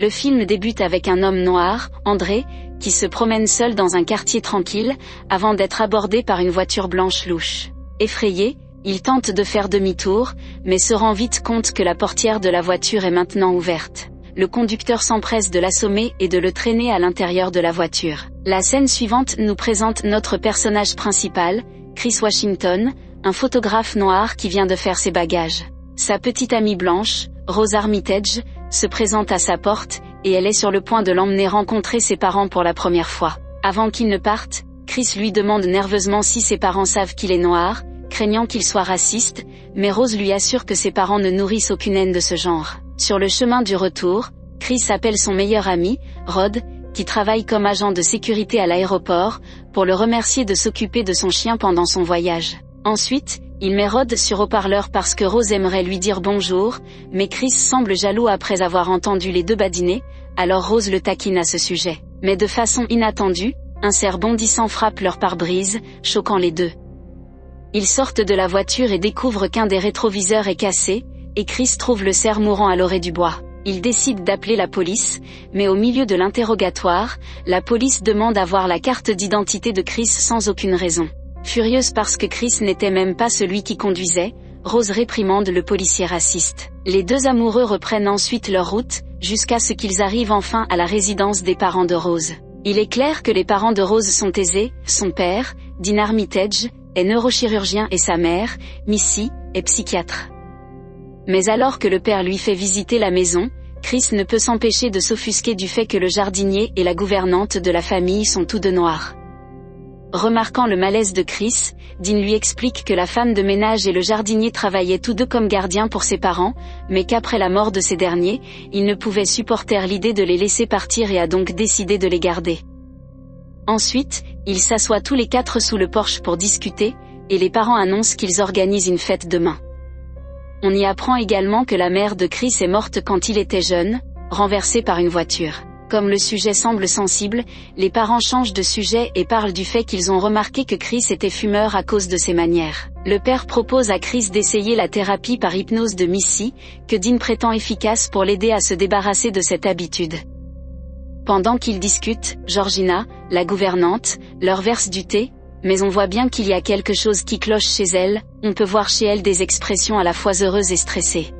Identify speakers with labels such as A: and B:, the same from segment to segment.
A: Le film débute avec un homme noir, André, qui se promène seul dans un quartier tranquille, avant d'être abordé par une voiture blanche louche. Effrayé, il tente de faire demi-tour, mais se rend vite compte que la portière de la voiture est maintenant ouverte. Le conducteur s'empresse de l'assommer et de le traîner à l'intérieur de la voiture. La scène suivante nous présente notre personnage principal, Chris Washington, un photographe noir qui vient de faire ses bagages. Sa petite amie blanche, Rose Armitage, se présente à sa porte, et elle est sur le point de l'emmener rencontrer ses parents pour la première fois. Avant qu'il ne parte, Chris lui demande nerveusement si ses parents savent qu'il est noir, craignant qu'il soit raciste, mais Rose lui assure que ses parents ne nourrissent aucune haine de ce genre. Sur le chemin du retour, Chris appelle son meilleur ami, Rod, qui travaille comme agent de sécurité à l'aéroport, pour le remercier de s'occuper de son chien pendant son voyage. Ensuite, il met Rod sur haut-parleur parce que Rose aimerait lui dire bonjour, mais Chris semble jaloux après avoir entendu les deux badiner, alors Rose le taquine à ce sujet. Mais de façon inattendue, un cerf bondissant frappe leur pare-brise, choquant les deux. Ils sortent de la voiture et découvrent qu'un des rétroviseurs est cassé, et Chris trouve le cerf mourant à l'orée du bois. Il décide d'appeler la police, mais au milieu de l'interrogatoire, la police demande à voir la carte d'identité de Chris sans aucune raison. Furieuse parce que Chris n'était même pas celui qui conduisait, Rose réprimande le policier raciste. Les deux amoureux reprennent ensuite leur route, jusqu'à ce qu'ils arrivent enfin à la résidence des parents de Rose. Il est clair que les parents de Rose sont aisés, son père, Dean Armitage, est neurochirurgien et sa mère, Missy, est psychiatre. Mais alors que le père lui fait visiter la maison, Chris ne peut s'empêcher de s'offusquer du fait que le jardinier et la gouvernante de la famille sont tous deux noirs. Remarquant le malaise de Chris, Dean lui explique que la femme de ménage et le jardinier travaillaient tous deux comme gardiens pour ses parents, mais qu'après la mort de ces derniers, il ne pouvait supporter l'idée de les laisser partir et a donc décidé de les garder. Ensuite, ils s'assoient tous les quatre sous le porche pour discuter, et les parents annoncent qu'ils organisent une fête demain. On y apprend également que la mère de Chris est morte quand il était jeune, renversée par une voiture. Comme le sujet semble sensible, les parents changent de sujet et parlent du fait qu'ils ont remarqué que Chris était fumeur à cause de ses manières. Le père propose à Chris d'essayer la thérapie par hypnose de Missy, que Dean prétend efficace pour l'aider à se débarrasser de cette habitude. Pendant qu'ils discutent, Georgina, la gouvernante, leur verse du thé, mais on voit bien qu'il y a quelque chose qui cloche chez elle, on peut voir chez elle des expressions à la fois heureuses et stressées.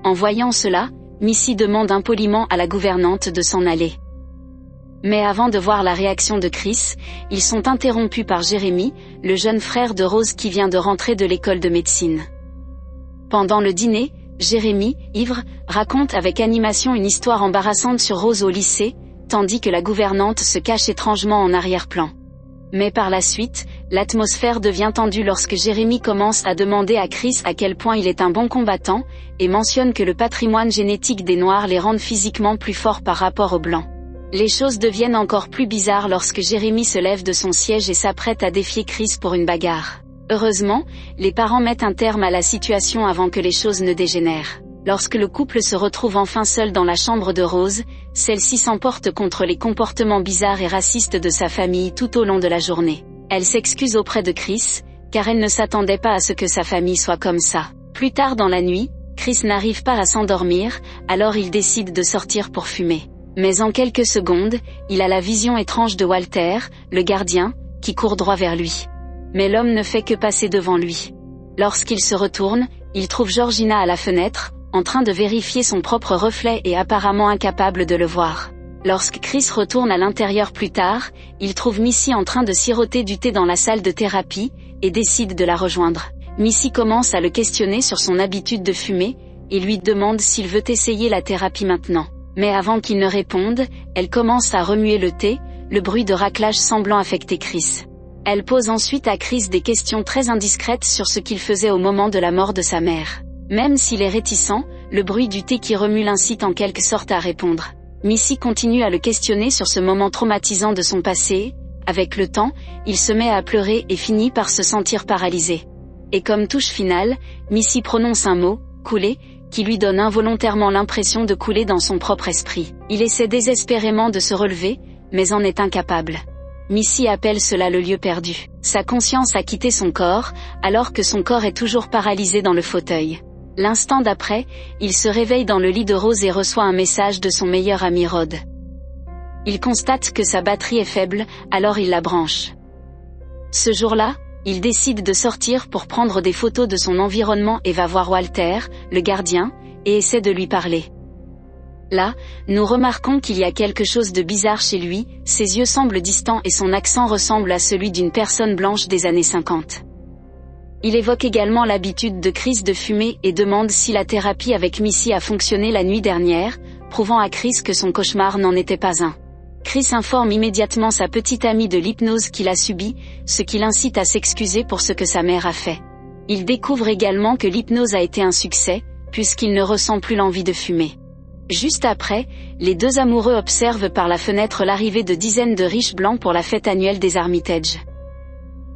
A: En voyant cela, Missy demande impoliment à la gouvernante de s'en aller. Mais avant de voir la réaction de Chris, ils sont interrompus par Jérémy, le jeune frère de Rose qui vient de rentrer de l'école de médecine. Pendant le dîner, Jérémy, ivre, raconte avec animation une histoire embarrassante sur Rose au lycée, tandis que la gouvernante se cache étrangement en arrière-plan. Mais par la suite, l'atmosphère devient tendue lorsque Jérémy commence à demander à Chris à quel point il est un bon combattant, et mentionne que le patrimoine génétique des Noirs les rend physiquement plus forts par rapport aux Blancs. Les choses deviennent encore plus bizarres lorsque Jérémy se lève de son siège et s'apprête à défier Chris pour une bagarre. Heureusement, les parents mettent un terme à la situation avant que les choses ne dégénèrent. Lorsque le couple se retrouve enfin seul dans la chambre de Rose, celle-ci s'emporte contre les comportements bizarres et racistes de sa famille tout au long de la journée. Elle s'excuse auprès de Chris, car elle ne s'attendait pas à ce que sa famille soit comme ça. Plus tard dans la nuit, Chris n'arrive pas à s'endormir, alors il décide de sortir pour fumer. Mais en quelques secondes, il a la vision étrange de Walter, le gardien, qui court droit vers lui. Mais l'homme ne fait que passer devant lui. Lorsqu'il se retourne, il trouve Georgina à la fenêtre, en train de vérifier son propre reflet et apparemment incapable de le voir. Lorsque Chris retourne à l'intérieur plus tard, il trouve Missy en train de siroter du thé dans la salle de thérapie, et décide de la rejoindre. Missy commence à le questionner sur son habitude de fumer, et lui demande s'il veut essayer la thérapie maintenant. Mais avant qu'il ne réponde, elle commence à remuer le thé, le bruit de raclage semblant affecter Chris. Elle pose ensuite à Chris des questions très indiscrètes sur ce qu'il faisait au moment de la mort de sa mère. Même s'il est réticent, le bruit du thé qui remue l'incite en quelque sorte à répondre. Missy continue à le questionner sur ce moment traumatisant de son passé. Avec le temps, il se met à pleurer et finit par se sentir paralysé. Et comme touche finale, Missy prononce un mot, couler, qui lui donne involontairement l'impression de couler dans son propre esprit. Il essaie désespérément de se relever, mais en est incapable. Missy appelle cela le lieu perdu. Sa conscience a quitté son corps, alors que son corps est toujours paralysé dans le fauteuil. L'instant d'après, il se réveille dans le lit de Rose et reçoit un message de son meilleur ami Rod. Il constate que sa batterie est faible, alors il la branche. Ce jour-là, il décide de sortir pour prendre des photos de son environnement et va voir Walter, le gardien, et essaie de lui parler. Là, nous remarquons qu'il y a quelque chose de bizarre chez lui, ses yeux semblent distants et son accent ressemble à celui d'une personne blanche des années 50. Il évoque également l'habitude de Chris de fumer et demande si la thérapie avec Missy a fonctionné la nuit dernière, prouvant à Chris que son cauchemar n'en était pas un. Chris informe immédiatement sa petite amie de l'hypnose qu'il a subie, ce qui l'incite à s'excuser pour ce que sa mère a fait. Il découvre également que l'hypnose a été un succès, puisqu'il ne ressent plus l'envie de fumer. Juste après, les deux amoureux observent par la fenêtre l'arrivée de dizaines de riches blancs pour la fête annuelle des Armitage.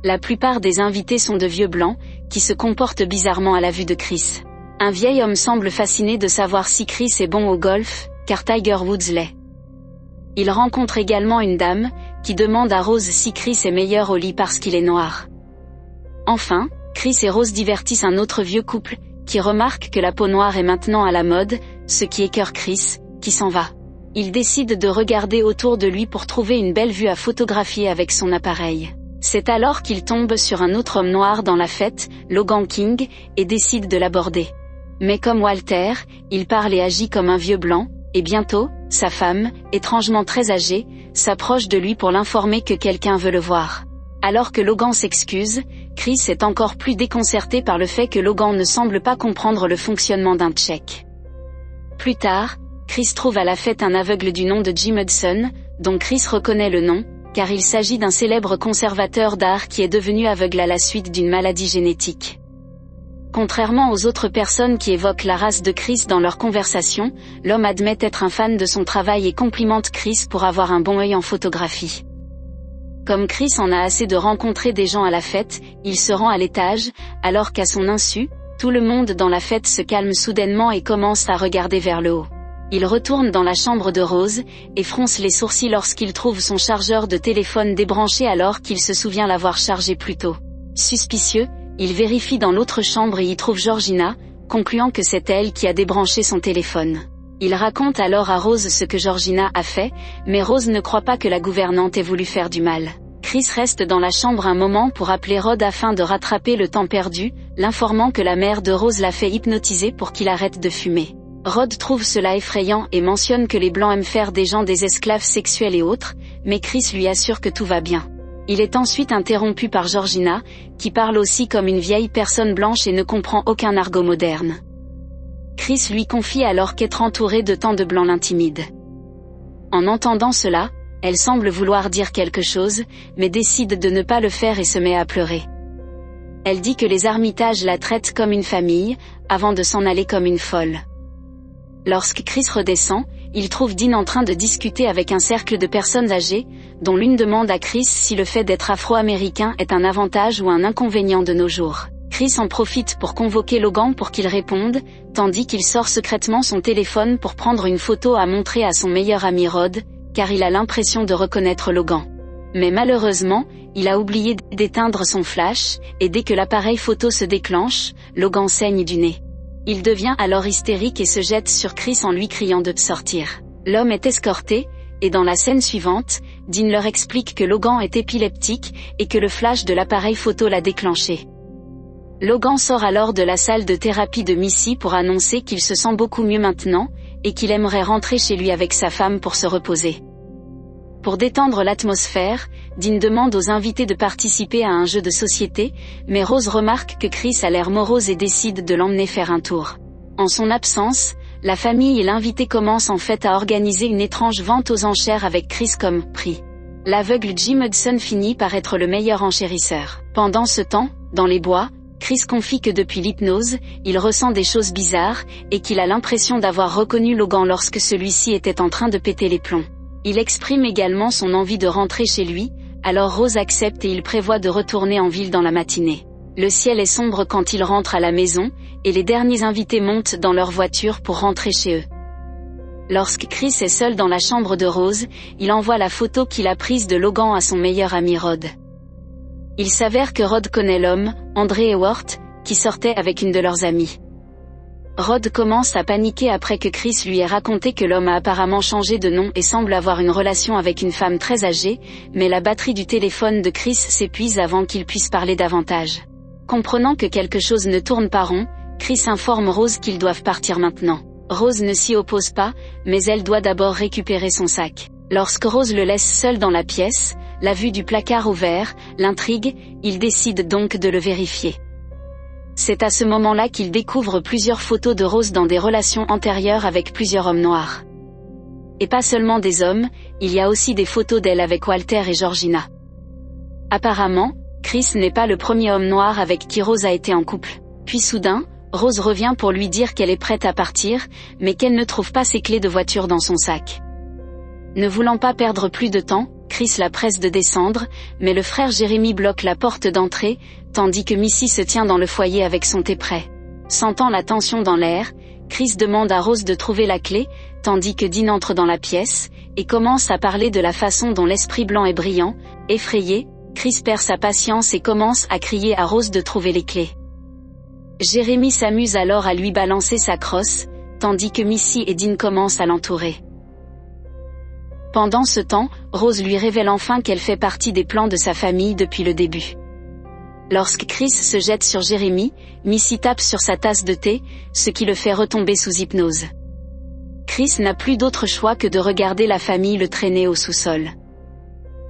A: La plupart des invités sont de vieux blancs, qui se comportent bizarrement à la vue de Chris. Un vieil homme semble fasciné de savoir si Chris est bon au golf, car Tiger Woods l'est. Il rencontre également une dame, qui demande à Rose si Chris est meilleur au lit parce qu'il est noir. Enfin, Chris et Rose divertissent un autre vieux couple, qui remarque que la peau noire est maintenant à la mode, ce qui écœure Chris, qui s'en va. Il décide de regarder autour de lui pour trouver une belle vue à photographier avec son appareil. C'est alors qu'il tombe sur un autre homme noir dans la fête, Logan King, et décide de l'aborder. Mais comme Walter, il parle et agit comme un vieux blanc, et bientôt, sa femme, étrangement très âgée, s'approche de lui pour l'informer que quelqu'un veut le voir. Alors que Logan s'excuse, Chris est encore plus déconcerté par le fait que Logan ne semble pas comprendre le fonctionnement d'un check. Plus tard, Chris trouve à la fête un aveugle du nom de Jim Hudson, dont Chris reconnaît le nom, car il s'agit d'un célèbre conservateur d'art qui est devenu aveugle à la suite d'une maladie génétique. Contrairement aux autres personnes qui évoquent la race de Chris dans leur conversation, l'homme admet être un fan de son travail et complimente Chris pour avoir un bon œil en photographie. Comme Chris en a assez de rencontrer des gens à la fête, il se rend à l'étage, alors qu'à son insu, tout le monde dans la fête se calme soudainement et commence à regarder vers le haut. Il retourne dans la chambre de Rose, et fronce les sourcils lorsqu'il trouve son chargeur de téléphone débranché alors qu'il se souvient l'avoir chargé plus tôt. Suspicieux, il vérifie dans l'autre chambre et y trouve Georgina, concluant que c'est elle qui a débranché son téléphone. Il raconte alors à Rose ce que Georgina a fait, mais Rose ne croit pas que la gouvernante ait voulu faire du mal. Chris reste dans la chambre un moment pour appeler Rod afin de rattraper le temps perdu, l'informant que la mère de Rose l'a fait hypnotiser pour qu'il arrête de fumer. Rod trouve cela effrayant et mentionne que les Blancs aiment faire des gens des esclaves sexuels et autres, mais Chris lui assure que tout va bien. Il est ensuite interrompu par Georgina, qui parle aussi comme une vieille personne blanche et ne comprend aucun argot moderne. Chris lui confie alors qu'être entouré de tant de Blancs l'intimide. En entendant cela, elle semble vouloir dire quelque chose, mais décide de ne pas le faire et se met à pleurer. Elle dit que les Armitage la traitent comme une famille, avant de s'en aller comme une folle. Lorsque Chris redescend, il trouve Dean en train de discuter avec un cercle de personnes âgées, dont l'une demande à Chris si le fait d'être afro-américain est un avantage ou un inconvénient de nos jours. Chris en profite pour convoquer Logan pour qu'il réponde, tandis qu'il sort secrètement son téléphone pour prendre une photo à montrer à son meilleur ami Rod, car il a l'impression de reconnaître Logan. Mais malheureusement, il a oublié d'éteindre son flash, et dès que l'appareil photo se déclenche, Logan saigne du nez. Il devient alors hystérique et se jette sur Chris en lui criant de sortir. L'homme est escorté, et dans la scène suivante, Dean leur explique que Logan est épileptique, et que le flash de l'appareil photo l'a déclenché. Logan sort alors de la salle de thérapie de Missy pour annoncer qu'il se sent beaucoup mieux maintenant, et qu'il aimerait rentrer chez lui avec sa femme pour se reposer. Pour détendre l'atmosphère, Dean demande aux invités de participer à un jeu de société, mais Rose remarque que Chris a l'air morose et décide de l'emmener faire un tour. En son absence, la famille et l'invité commencent en fait à organiser une étrange vente aux enchères avec Chris comme prix. L'aveugle Jim Hudson finit par être le meilleur enchérisseur. Pendant ce temps, dans les bois, Chris confie que depuis l'hypnose, il ressent des choses bizarres, et qu'il a l'impression d'avoir reconnu Logan lorsque celui-ci était en train de péter les plombs. Il exprime également son envie de rentrer chez lui, alors Rose accepte et il prévoit de retourner en ville dans la matinée. Le ciel est sombre quand ils rentrent à la maison, et les derniers invités montent dans leur voiture pour rentrer chez eux. Lorsque Chris est seul dans la chambre de Rose, il envoie la photo qu'il a prise de Logan à son meilleur ami Rod. Il s'avère que Rod connaît l'homme, André Ewart, qui sortait avec une de leurs amies. Rod commence à paniquer après que Chris lui ait raconté que l'homme a apparemment changé de nom et semble avoir une relation avec une femme très âgée, mais la batterie du téléphone de Chris s'épuise avant qu'il puisse parler davantage. Comprenant que quelque chose ne tourne pas rond, Chris informe Rose qu'ils doivent partir maintenant. Rose ne s'y oppose pas, mais elle doit d'abord récupérer son sac. Lorsque Rose le laisse seul dans la pièce, la vue du placard ouvert l'intrigue, il décide donc de le vérifier. C'est à ce moment-là qu'il découvre plusieurs photos de Rose dans des relations antérieures avec plusieurs hommes noirs. Et pas seulement des hommes, il y a aussi des photos d'elle avec Walter et Georgina. Apparemment, Chris n'est pas le premier homme noir avec qui Rose a été en couple. Puis soudain, Rose revient pour lui dire qu'elle est prête à partir, mais qu'elle ne trouve pas ses clés de voiture dans son sac. Ne voulant pas perdre plus de temps, Chris la presse de descendre, mais le frère Jérémy bloque la porte d'entrée, tandis que Missy se tient dans le foyer avec son thé prêt. Sentant la tension dans l'air, Chris demande à Rose de trouver la clé, tandis que Dean entre dans la pièce, et commence à parler de la façon dont l'esprit blanc est brillant. Effrayé, Chris perd sa patience et commence à crier à Rose de trouver les clés. Jérémy s'amuse alors à lui balancer sa crosse, tandis que Missy et Dean commencent à l'entourer. Pendant ce temps, Rose lui révèle enfin qu'elle fait partie des plans de sa famille depuis le début. Lorsque Chris se jette sur Jérémy, Missy tape sur sa tasse de thé, ce qui le fait retomber sous hypnose. Chris n'a plus d'autre choix que de regarder la famille le traîner au sous-sol.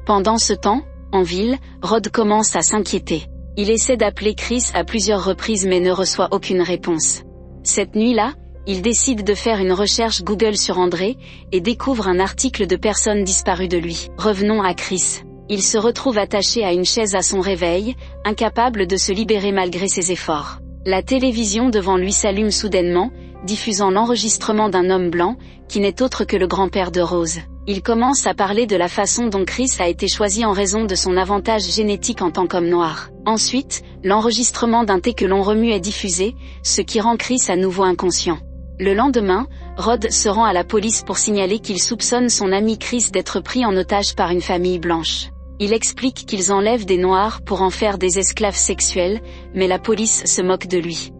A: Pendant ce temps, en ville, Rod commence à s'inquiéter. Il essaie d'appeler Chris à plusieurs reprises mais ne reçoit aucune réponse. Cette nuit-là, il décide de faire une recherche Google sur André, et découvre un article de personnes disparues de lui. Revenons à Chris. Il se retrouve attaché à une chaise à son réveil, incapable de se libérer malgré ses efforts. La télévision devant lui s'allume soudainement, diffusant l'enregistrement d'un homme blanc, qui n'est autre que le grand-père de Rose. Il commence à parler de la façon dont Chris a été choisi en raison de son avantage génétique en tant qu'homme noir. Ensuite, l'enregistrement d'un thé que l'on remue est diffusé, ce qui rend Chris à nouveau inconscient. Le lendemain, Rod se rend à la police pour signaler qu'il soupçonne son ami Chris d'être pris en otage par une famille blanche. Il explique qu'ils enlèvent des noirs pour en faire des esclaves sexuels, mais la police se moque de lui.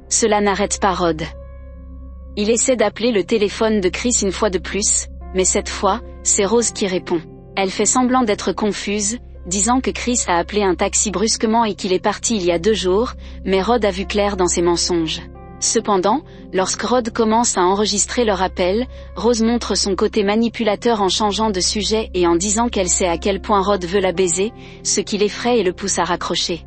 A: Cela n'arrête pas Rod. Il essaie d'appeler le téléphone de Chris une fois de plus, mais cette fois, c'est Rose qui répond. Elle fait semblant d'être confuse, disant que Chris a appelé un taxi brusquement et qu'il est parti il y a 2 jours, mais Rod a vu clair dans ses mensonges. Cependant, lorsque Rod commence à enregistrer leur appel, Rose montre son côté manipulateur en changeant de sujet et en disant qu'elle sait à quel point Rod veut la baiser, ce qui l'effraie et le pousse à raccrocher.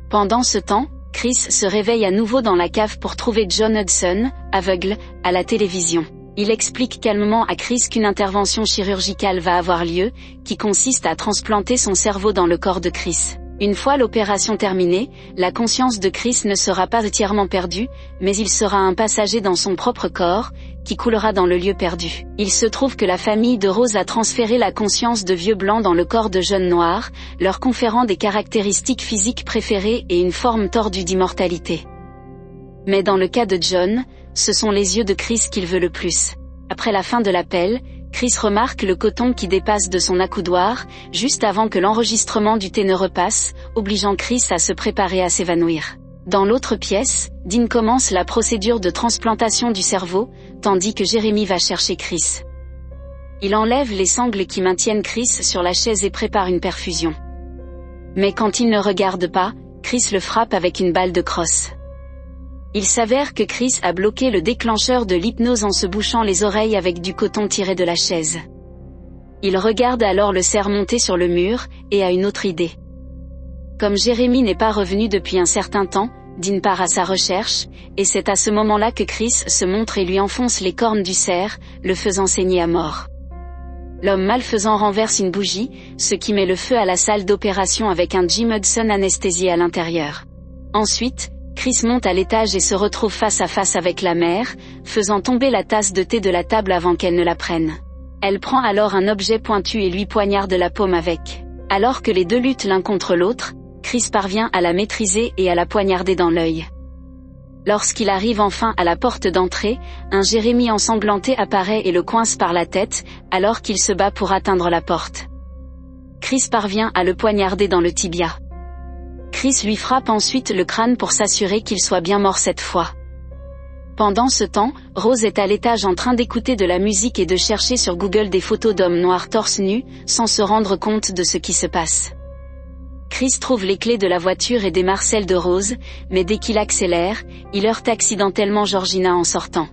A: Pendant ce temps, Chris se réveille à nouveau dans la cave pour trouver John Hudson, aveugle, à la télévision. Il explique calmement à Chris qu'une intervention chirurgicale va avoir lieu, qui consiste à transplanter son cerveau dans le corps de Chris. Une fois l'opération terminée, la conscience de Chris ne sera pas entièrement perdue, mais il sera un passager dans son propre corps, qui coulera dans le lieu perdu. Il se trouve que la famille de Rose a transféré la conscience de vieux blancs dans le corps de jeunes noirs, leur conférant des caractéristiques physiques préférées et une forme tordue d'immortalité. Mais dans le cas de John, ce sont les yeux de Chris qu'il veut le plus. Après la fin de l'appel, Chris remarque le coton qui dépasse de son accoudoir, juste avant que l'enregistrement du thé ne repasse, obligeant Chris à se préparer à s'évanouir. Dans l'autre pièce, Dean commence la procédure de transplantation du cerveau, tandis que Jérémy va chercher Chris. Il enlève les sangles qui maintiennent Chris sur la chaise et prépare une perfusion. Mais quand il ne regarde pas, Chris le frappe avec une balle de crosse. Il s'avère que Chris a bloqué le déclencheur de l'hypnose en se bouchant les oreilles avec du coton tiré de la chaise. Il regarde alors le cerf monter sur le mur, et a une autre idée. Comme Jérémy n'est pas revenu depuis un certain temps, Dean part à sa recherche, et c'est à ce moment-là que Chris se montre et lui enfonce les cornes du cerf, le faisant saigner à mort. L'homme malfaisant renverse une bougie, ce qui met le feu à la salle d'opération avec un Jim Hudson anesthésié à l'intérieur. Ensuite, Chris monte à l'étage et se retrouve face à face avec la mère, faisant tomber la tasse de thé de la table avant qu'elle ne la prenne. Elle prend alors un objet pointu et lui poignarde la paume avec. Alors que les deux luttent l'un contre l'autre, Chris parvient à la maîtriser et à la poignarder dans l'œil. Lorsqu'il arrive enfin à la porte d'entrée, un Jérémy ensanglanté apparaît et le coince par la tête, alors qu'il se bat pour atteindre la porte. Chris parvient à le poignarder dans le tibia. Chris lui frappe ensuite le crâne pour s'assurer qu'il soit bien mort cette fois. Pendant ce temps, Rose est à l'étage en train d'écouter de la musique et de chercher sur Google des photos d'hommes noirs torse nu, sans se rendre compte de ce qui se passe. Chris trouve les clés de la voiture et démarre celle de Rose, mais dès qu'il accélère, il heurte accidentellement Georgina en sortant.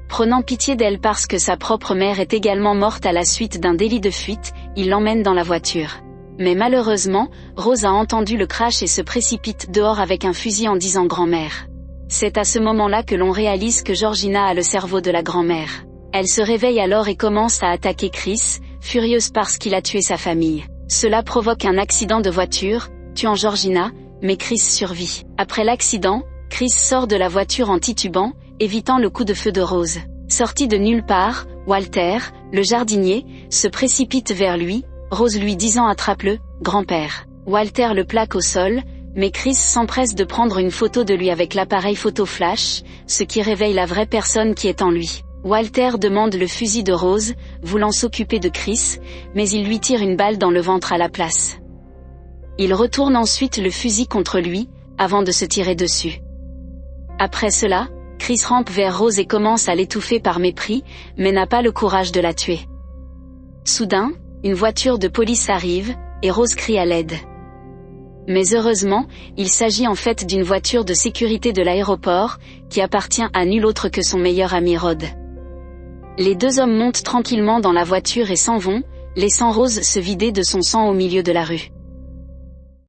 A: Prenant pitié d'elle parce que sa propre mère est également morte à la suite d'un délit de fuite, il l'emmène dans la voiture. Mais malheureusement, Rose a entendu le crash et se précipite dehors avec un fusil en disant grand-mère. C'est à ce moment-là que l'on réalise que Georgina a le cerveau de la grand-mère. Elle se réveille alors et commence à attaquer Chris, furieuse parce qu'il a tué sa famille. Cela provoque un accident de voiture, tuant Georgina, mais Chris survit. Après l'accident, Chris sort de la voiture en titubant, évitant le coup de feu de Rose. Sorti de nulle part, Walter, le jardinier, se précipite vers lui, Rose lui disant « Attrape-le, grand-père ». Walter le plaque au sol, mais Chris s'empresse de prendre une photo de lui avec l'appareil photo flash, ce qui réveille la vraie personne qui est en lui. Walter demande le fusil de Rose, voulant s'occuper de Chris, mais il lui tire une balle dans le ventre à la place. Il retourne ensuite le fusil contre lui, avant de se tirer dessus. Après cela, Chris rampe vers Rose et commence à l'étouffer par mépris, mais n'a pas le courage de la tuer. Soudain, une voiture de police arrive, et Rose crie à l'aide. Mais heureusement, il s'agit en fait d'une voiture de sécurité de l'aéroport, qui appartient à nul autre que son meilleur ami Rod. Les deux hommes montent tranquillement dans la voiture et s'en vont, laissant Rose se vider de son sang au milieu de la rue.